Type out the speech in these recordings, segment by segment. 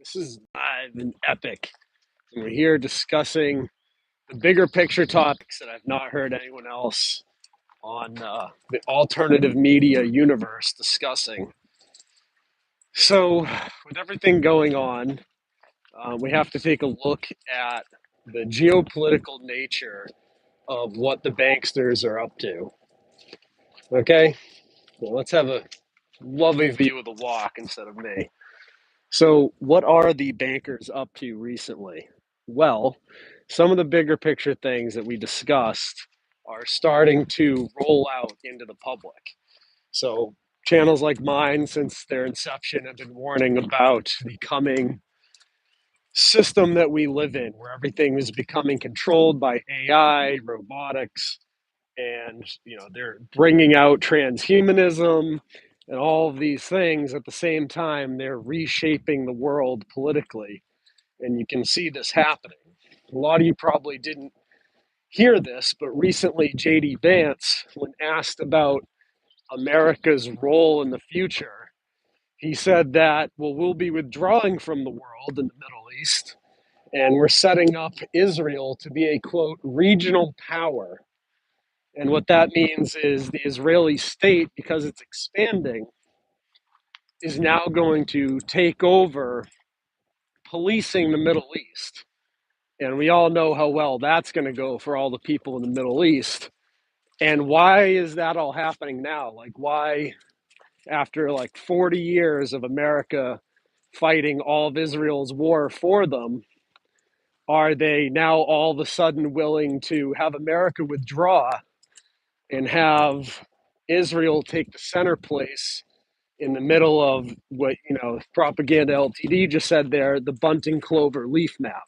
This is live and epic. And we're here discussing the bigger picture topics that I've not heard anyone else on the alternative media universe discussing. So, with everything going on, we have to take a look at the geopolitical nature of what the banksters are up to. Okay? Well, let's have a lovely view of the walk instead of me. So, what are the bankers up to recently? Well, some of the bigger picture things that we discussed are starting to roll out into the public. So, channels like mine, since their inception, have been warning about the coming system that we live in, where everything is becoming controlled by AI, robotics, and they're bringing out transhumanism and all of these things. At the same time, they're reshaping the world politically, and you can see this happening. A lot of you probably didn't hear this, but recently JD Vance, when asked about America's role in the future, he said that, well, we'll be withdrawing from the world in the Middle East, and we're setting up Israel to be a quote regional power. And what that means is the Israeli state, because it's expanding, is now going to take over policing the Middle East. And we all know how well that's going to go for all the people in the Middle East. And why is that all happening now? Like, why, after like 40 years of America fighting all of Israel's war for them, are they now all of a sudden willing to have America withdraw and have Israel take the center place in the middle of what, Propaganda Ltd just said there, the bunting clover leaf map?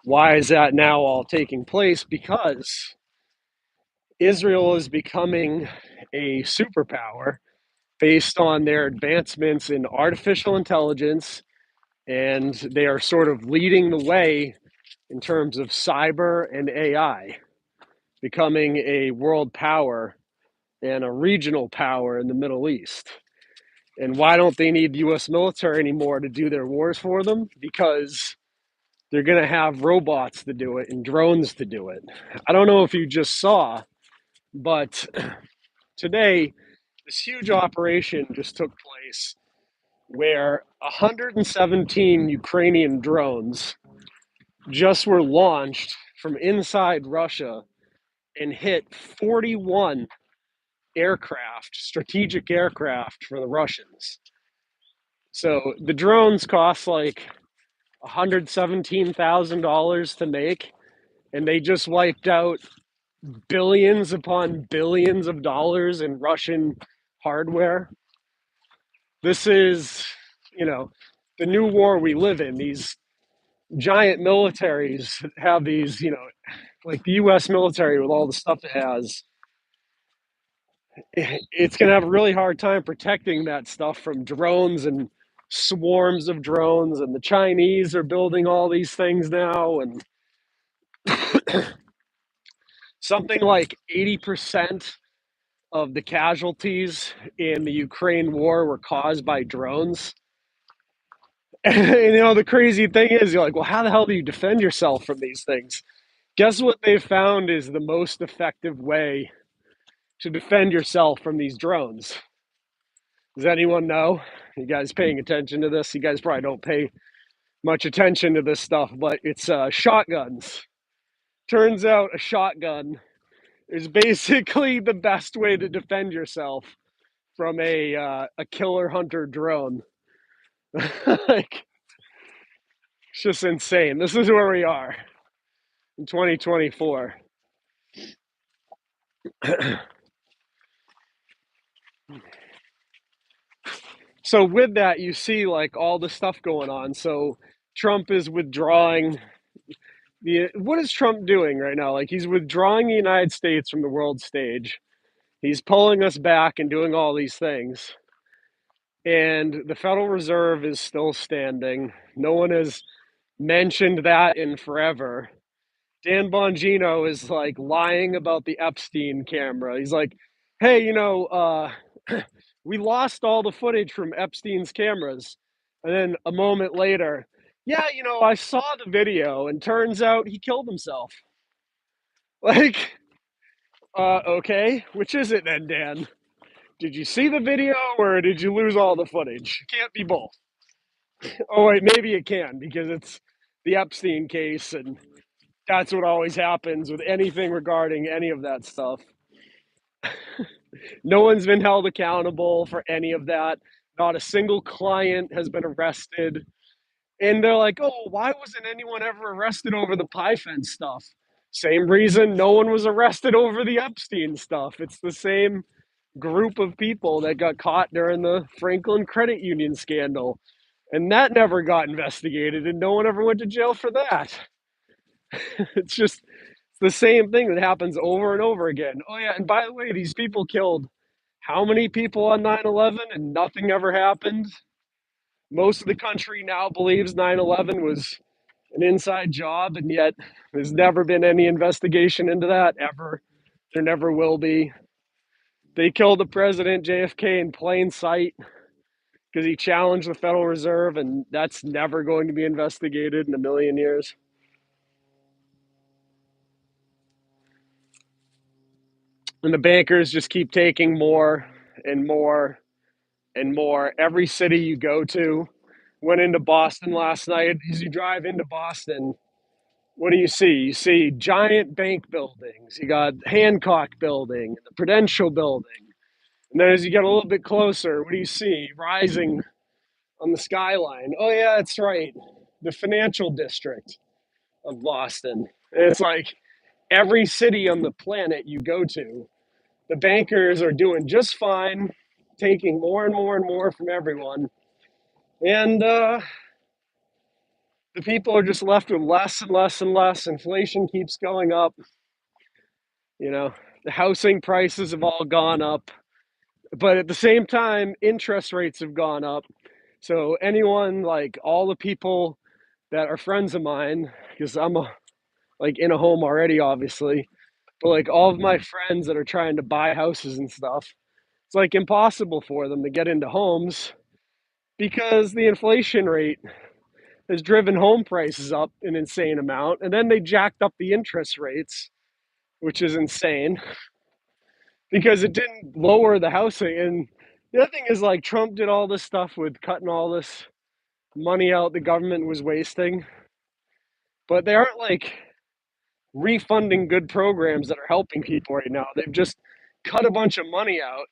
Why is that now all taking place? Because Israel is becoming a superpower based on their advancements in artificial intelligence, and they are sort of leading the way in terms of cyber and AI, becoming a world power and a regional power in the Middle East. And why don't they need the US military anymore to do their wars for them? Because they're going to have robots to do it and drones to do it. I don't know if you just saw, but today, this huge operation just took place where 117 Ukrainian drones just were launched from inside Russia and hit 41 aircraft, strategic aircraft for the Russians. So the drones cost like $117,000 to make, and they just wiped out billions upon billions of dollars in Russian hardware. This is, you know, the new war we live in. These giant militaries have these, like the US military with all the stuff it has, it's going to have a really hard time protecting that stuff from drones and swarms of drones. And the Chinese are building all these things now. And something like 80% of the casualties in the Ukraine war were caused by drones. And, the crazy thing is, you're like, well, how the hell do you defend yourself from these things? Guess what they've found is the most effective way to defend yourself from these drones? Does anyone know? You guys paying attention to this? You guys probably don't pay much attention to this stuff, but it's shotguns. Turns out a shotgun is basically the best way to defend yourself from a killer hunter drone. Like, it's just insane. This is where we are in 2024. So with that, you see like all the stuff going on. So Trump is withdrawing. What is Trump doing right now? Like, he's withdrawing the United States from the world stage. He's pulling us back and doing all these things. And the Federal Reserve is still standing. No one has mentioned that in forever. Dan Bongino is like lying about the Epstein camera. He's like, hey, we lost all the footage from Epstein's cameras. And then a moment later, yeah, I saw the video and turns out he killed himself. Like, okay, which is it then, Dan? Did you see the video or did you lose all the footage? It can't be both. Oh, wait, maybe it can because it's the Epstein case, and that's what always happens with anything regarding any of that stuff. No one's been held accountable for any of that. Not a single client has been arrested. And they're like, oh, why wasn't anyone ever arrested over the pie fence stuff? Same reason no one was arrested over the Epstein stuff. It's the same group of people that got caught during the Franklin Credit Union scandal. And that never got investigated, and no one ever went to jail for that. It's the same thing that happens over and over again. Oh, yeah, and by the way, these people killed how many people on 9/11 and nothing ever happened? Most of the country now believes 9/11 was an inside job, and yet there's never been any investigation into that ever. There never will be. They killed the president, JFK, in plain sight because he challenged the Federal Reserve, and that's never going to be investigated in a million years. And the bankers just keep taking more and more and more. Every city you go to, went into Boston last night. As you drive into Boston, what do you see? You see giant bank buildings. You got Hancock Building, the Prudential Building. And then as you get a little bit closer, what do you see rising on the skyline? Oh, yeah, that's right. The financial district of Boston. And it's like every city on the planet you go to, the bankers are doing just fine, taking more and more and more from everyone. And the people are just left with less and less and less. Inflation keeps going up. The housing prices have all gone up. But at the same time, interest rates have gone up. So anyone, like all the people that are friends of mine, because I'm in a home already, obviously, but like all of my friends that are trying to buy houses and stuff, it's like impossible for them to get into homes because the inflation rate has driven home prices up an insane amount. And then they jacked up the interest rates, which is insane because it didn't lower the housing. And the other thing is, like, Trump did all this stuff with cutting all this money out the government was wasting, but they aren't like refunding good programs that are helping people right now. They've just cut a bunch of money out.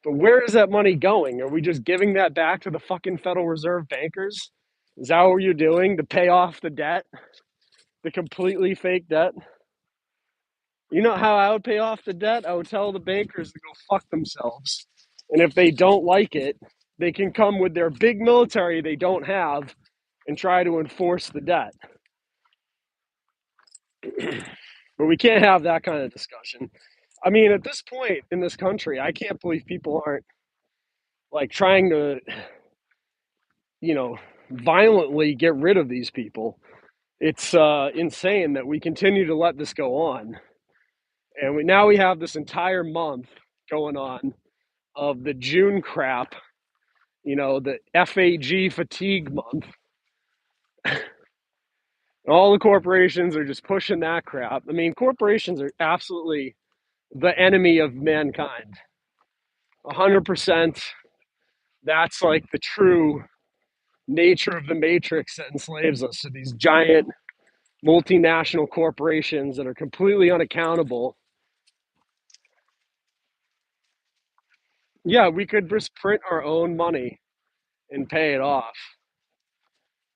But where is that money going? Are we just giving that back to the fucking Federal Reserve bankers? Is that what you're doing to pay off the debt? The completely fake debt? You know how I would pay off the debt? I would tell the bankers to go fuck themselves. And if they don't like it, they can come with their big military they don't have and try to enforce the debt. But we can't have that kind of discussion. I mean, at this point in this country, I can't believe people aren't like trying to, violently get rid of these people. It's insane that we continue to let this go on. And now we have this entire month going on of the June crap, the FAG fatigue month. And all the corporations are just pushing that crap. I mean, corporations are absolutely the enemy of mankind. 100%. That's like the true nature of the matrix that enslaves us to these giant multinational corporations that are completely unaccountable. Yeah, we could just print our own money and pay it off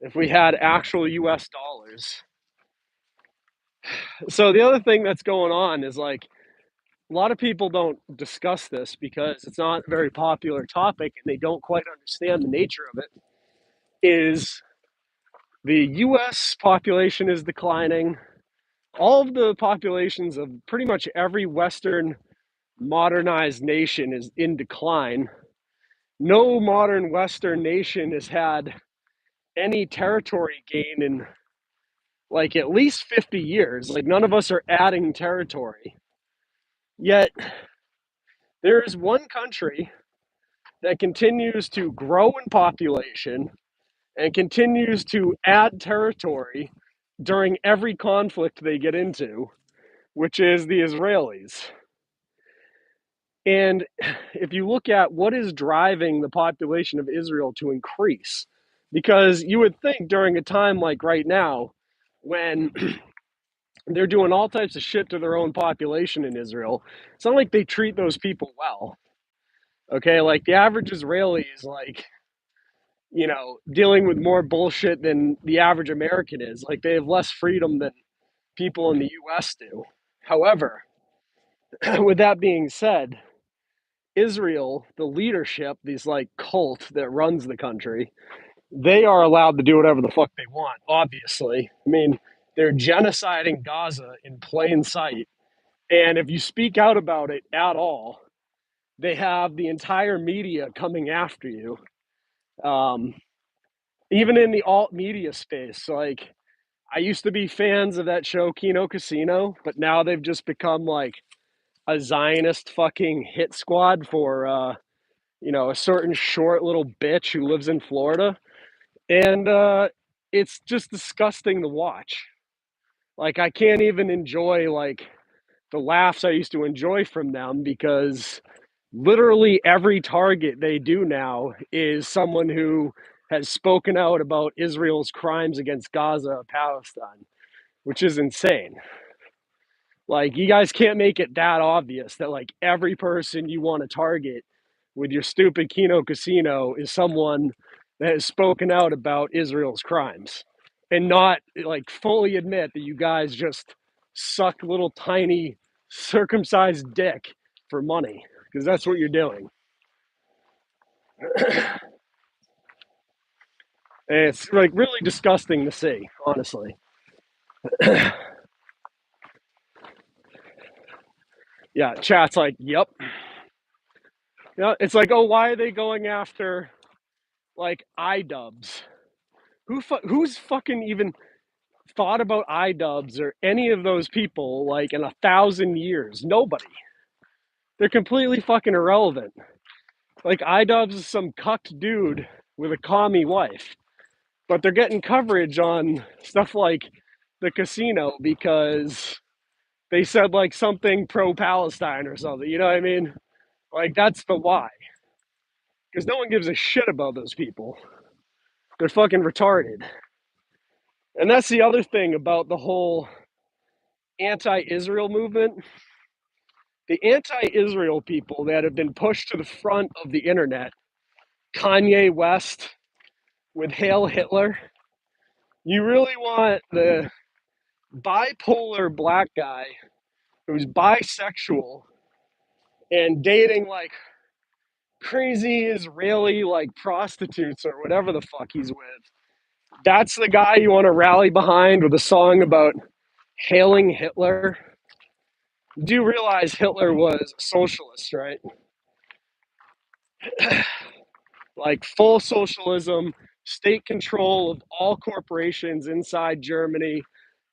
if we had actual US dollars. So the other thing that's going on is like a lot of people don't discuss this because it's not a very popular topic and they don't quite understand the nature of it. Is the US population is declining. All of the populations of pretty much every Western modernized nation is in decline. No modern Western nation has had any territory gain in like at least 50 years. Like none of us are adding territory. Yet there is one country that continues to grow in population and continues to add territory during every conflict they get into, which is the Israelis. And if you look at what is driving the population of Israel to increase, because you would think during a time like right now, when they're doing all types of shit to their own population in Israel, it's not like they treat those people well. Okay, like the average Israeli is like, dealing with more bullshit than the average American is. Like they have less freedom than people in the US do. However, with that being said, Israel, the leadership, these like cult that runs the country, they are allowed to do whatever the fuck they want, obviously. I mean, they're genociding Gaza in plain sight. And if you speak out about it at all, they have the entire media coming after you. Um, Even in the alt media space, like I used to be fans of that show Kino Casino, but now they've just become like a Zionist fucking hit squad for a certain short little bitch who lives in Florida. And it's just disgusting to watch. Like I can't even enjoy like the laughs I used to enjoy from them because literally every target they do now is someone who has spoken out about Israel's crimes against Gaza, Palestine, which is insane. Like, you guys can't make it that obvious that, like, every person you want to target with your stupid Kino Casino is someone that has spoken out about Israel's crimes and not, like, fully admit that you guys just suck little tiny circumcised dick for money because that's what you're doing. And it's, like, really disgusting to see, honestly. Yeah, chat's like, yep. Yeah, it's like, oh, why are they going after like iDubbbz? Who's fucking even thought about iDubbbz or any of those people like in 1,000 years? Nobody. They're completely fucking irrelevant. Like iDubbbz is some cucked dude with a commie wife, but they're getting coverage on stuff like the casino because they said like something pro-Palestine or something. You know what I mean? Like that's the why. Because no one gives a shit about those people. They're fucking retarded. And that's the other thing about the whole anti-Israel movement. The anti-Israel people that have been pushed to the front of the internet, Kanye West with Hail Hitler, you really want the bipolar black guy who's bisexual and dating like crazy Israeli like prostitutes or whatever the fuck he's with. That's the guy you want to rally behind with a song about hailing Hitler. Do you realize Hitler was a socialist, right? Like full socialism, state control of all corporations inside Germany.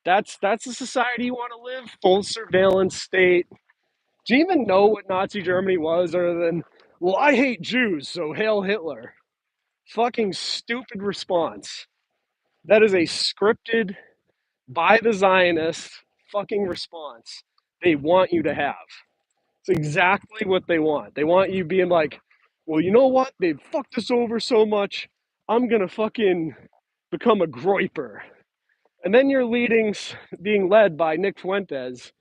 That's the society you want to live? Full surveillance state. Do you even know what Nazi Germany was other than, well, I hate Jews, so hail Hitler? Fucking stupid response. That is a scripted by the Zionists fucking response they want you to have. It's exactly what they want. They want you being like, well, you know what? They've fucked us over so much. I'm going to fucking become a groiper. And then you're being led by Nick Fuentes,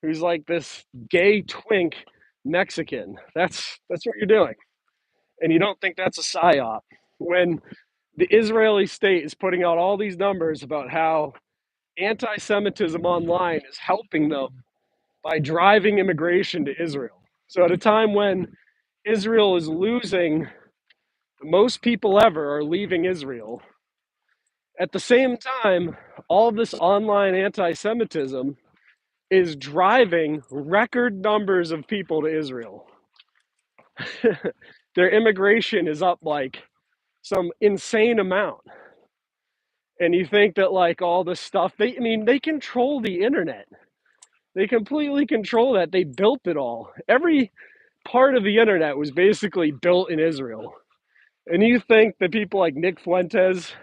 who's like this gay twink Mexican. That's what you're doing. And you don't think that's a psyop. When the Israeli state is putting out all these numbers about how anti Semitism online is helping them by driving immigration to Israel. So, at a time when Israel is losing, most people ever are leaving Israel. At the same time, all this online anti Semitism is driving record numbers of people to Israel. Their immigration is up like some insane amount. And you think that like all this stuff, they control the internet. They completely control that. They built it all. Every part of the internet was basically built in Israel. And you think that people like Nick Fuentes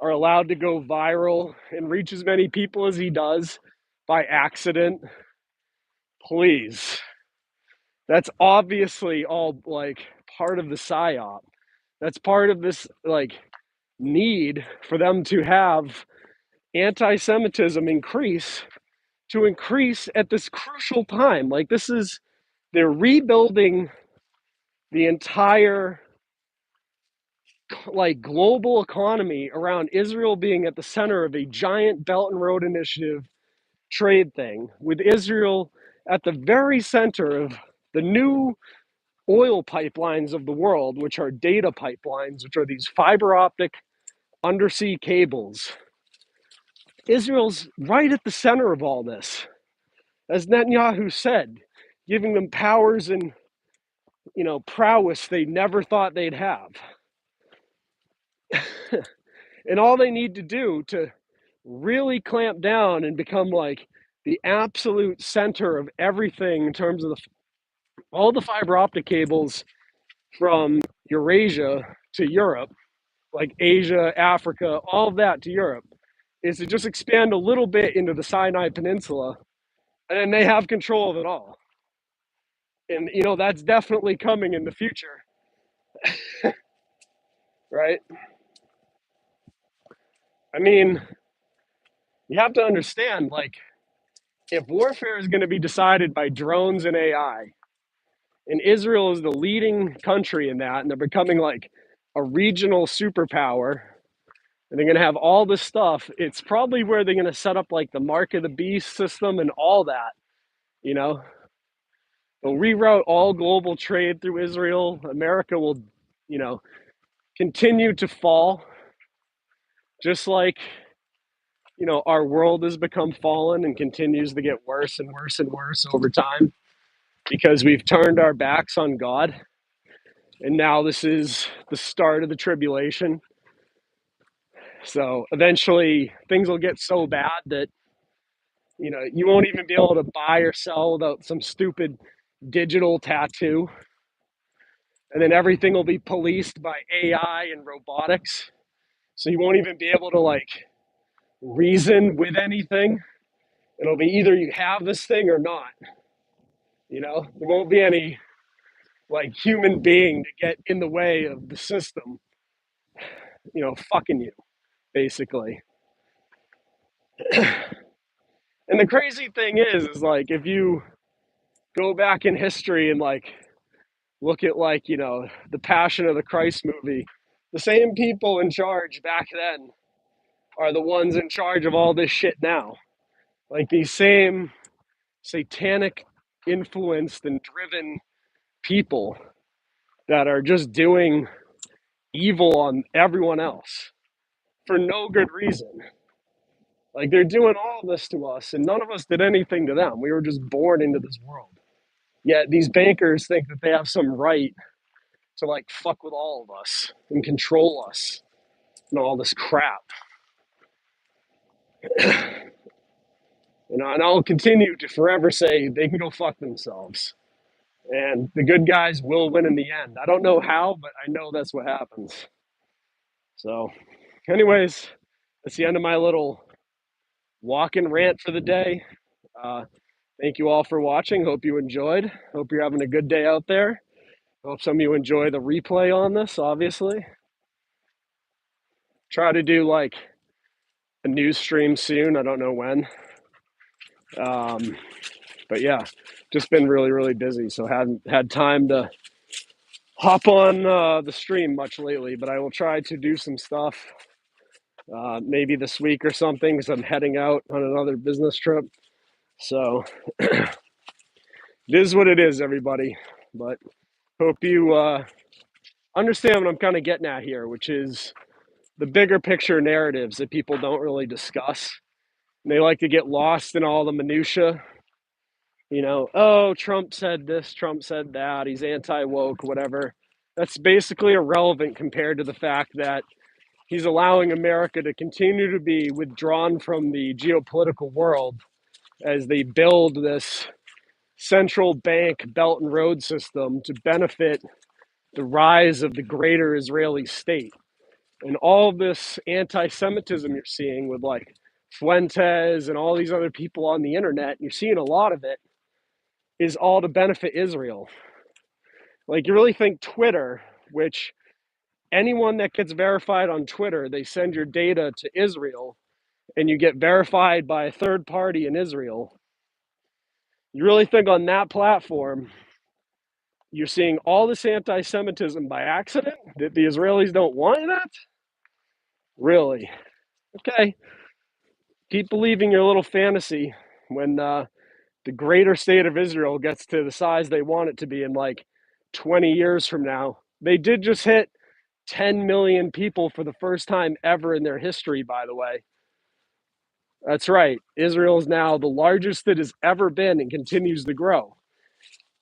are allowed to go viral and reach as many people as he does by accident? Please. That's obviously all like part of the psyop. That's part of this like need for them to have anti-Semitism increase at this crucial time. Like this is they're rebuilding the entire like global economy around Israel being at the center of a giant Belt and Road Initiative trade thing, with Israel at the very center of the new oil pipelines of the world, which are data pipelines, which are these fiber optic undersea cables. Israel's right at the center of all this, as Netanyahu said, giving them powers and prowess they never thought they'd have. And all they need to do to really clamp down and become like the absolute center of everything in terms of all the fiber optic cables from Eurasia to Europe, like Asia, Africa, all of that to Europe, is to just expand a little bit into the Sinai Peninsula, and then they have control of it all. And that's definitely coming in the future, right? I mean, you have to understand, like, if warfare is going to be decided by drones and AI, and Israel is the leading country in that, and they're becoming like a regional superpower, and they're going to have all this stuff, it's probably where they're going to set up like the mark of the beast system and all that, you know? They'll reroute all global trade through Israel. America will, continue to fall, just like, our world has become fallen and continues to get worse and worse and worse over time because we've turned our backs on God. And now this is the start of the tribulation. So eventually things will get so bad that, you won't even be able to buy or sell without some stupid digital tattoo. And then everything will be policed by AI and robotics. So you won't even be able to like reason with anything. It'll be either you have this thing or not. There won't be any like human being to get in the way of the system, fucking you, basically. And the crazy thing is like if you go back in history and like look at like, the Passion of the Christ movie, the same people in charge back then are the ones in charge of all this shit now. Like these same satanic influenced and driven people that are just doing evil on everyone else for no good reason. Like they're doing all this to us and none of us did anything to them. We were just born into this world. Yet these bankers think that they have some right to like fuck with all of us and control us and all this crap. And I'll continue to forever say they can go fuck themselves. And the good guys will win in the end. I don't know how, but I know that's what happens. So, anyways, that's the end of my little walk and rant for the day. Thank you all for watching. Hope you enjoyed. Hope you're having a good day out there. Hope some of you enjoy the replay on this, obviously. Try to do like a news stream soon. I don't know when. But yeah, just been really, really busy. So hadn't had time to hop on the stream much lately, but I will try to do some stuff maybe this week or something because I'm heading out on another business trip. So it is what it is, everybody. But hope you understand what I'm kind of getting at here, which is the bigger picture narratives that people don't really discuss. And they like to get lost in all the minutia. Oh, Trump said this, Trump said that, he's anti-woke, whatever. That's basically irrelevant compared to the fact that he's allowing America to continue to be withdrawn from the geopolitical world as they build this central bank Belt and Road system to benefit the rise of the greater Israeli state. And all of this anti-Semitism you're seeing with like Fuentes and all these other people on the internet, you're seeing a lot of it, is all to benefit Israel. Like, you really think Twitter, which anyone that gets verified on Twitter, they send your data to Israel and you get verified by a third party in Israel. You really think on that platform, you're seeing all this anti Semitism by accident? That the Israelis don't want that? Really? Okay. Keep believing your little fantasy when the greater state of Israel gets to the size they want it to be in like 20 years from now. They did just hit 10 million people for the first time ever in their history, by the way. That's right. Israel is now the largest it has ever been and continues to grow.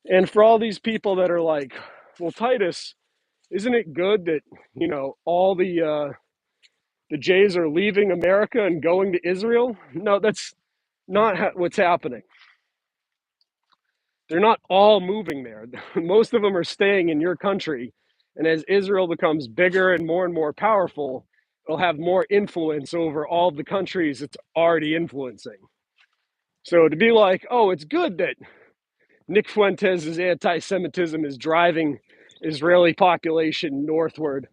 And for all these people that are like, well, Titus, isn't it good that, all the Jays are leaving America and going to Israel? No, that's not what's happening. They're not all moving there. Most of them are staying in your country. And as Israel becomes bigger and more powerful, it'll have more influence over all the countries it's already influencing. So to be like, oh, it's good that Nick Fuentes' anti-Semitism is driving Israeli population northward.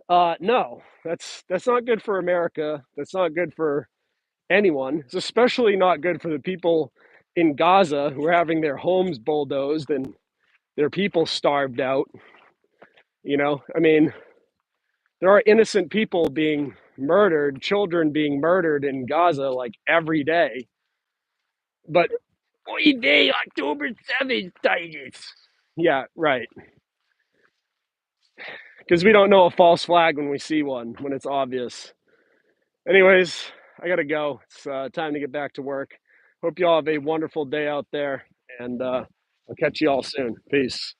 No, that's not good for America. That's not good for anyone. It's especially not good for the people in Gaza who are having their homes bulldozed and their people starved out. I mean, there are innocent people being murdered, children being murdered in Gaza like every day. But Oy day, October 7th, Titus. Yeah, right. Because we don't know a false flag when we see one, when it's obvious. Anyways, I gotta go. It's time to get back to work. Hope you all have a wonderful day out there, and I'll catch you all soon. Peace.